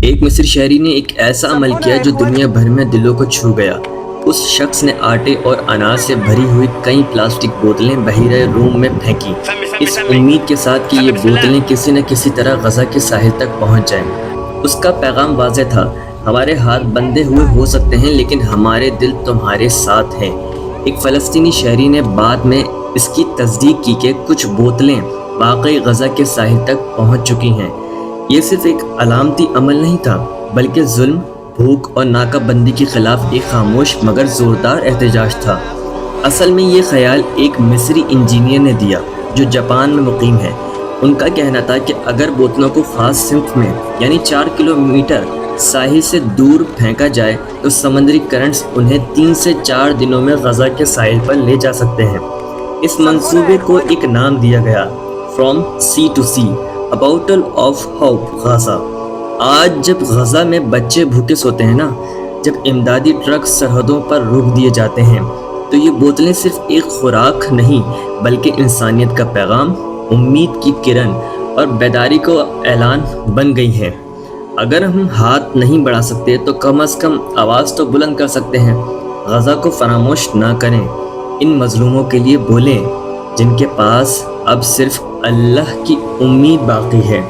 ایک مصری شہری نے ایک ایسا عمل کیا جو دنیا بھر میں دلوں کو چھو گیا۔ اس شخص نے آٹے اور اناج سے بھری ہوئی کئی پلاسٹک بوتلیں بحیرہ روم میں پھینکی، اس امید کے ساتھ کہ یہ بوتلیں کسی نہ کسی طرح غزہ کے ساحل تک پہنچ جائیں۔ اس کا پیغام واضح تھا، ہمارے ہاتھ بندھے ہوئے ہو سکتے ہیں لیکن ہمارے دل تمہارے ساتھ ہیں۔ ایک فلسطینی شہری نے بعد میں اس کی تصدیق کی کہ کچھ بوتلیں واقعی غزہ کے ساحل تک پہنچ چکی ہیں۔ یہ صرف ایک علامتی عمل نہیں تھا، بلکہ ظلم، بھوک اور ناکہ بندی کے خلاف ایک خاموش مگر زوردار احتجاج تھا۔ اصل میں یہ خیال ایک مصری انجینئر نے دیا جو جاپان میں مقیم ہے۔ ان کا کہنا تھا کہ اگر بوتلوں کو خاص صنف میں یعنی 4 کلومیٹر ساحل سے دور پھینکا جائے تو سمندری کرنٹس انہیں 3 سے 4 دنوں میں غزہ کے ساحل پر لے جا سکتے ہیں۔ اس منصوبے کو ایک نام دیا گیا، from C to C, A bottle of hope غزہ۔ آج جب غزہ میں بچے بھوکے سوتے ہیں نا، جب امدادی ٹرک سرحدوں پر روک دیے جاتے ہیں، تو یہ بوتلیں صرف ایک خوراک نہیں بلکہ انسانیت کا پیغام، امید کی کرن اور بیداری کو اعلان بن گئی ہیں۔ اگر ہم ہاتھ نہیں بڑھا سکتے تو کم از کم آواز تو بلند کر سکتے ہیں۔ غزہ کو فراموش نہ کریں، ان مظلوموں کے لیے بولیں جن کے پاس اب صرف اللہ کی امید باقی ہے۔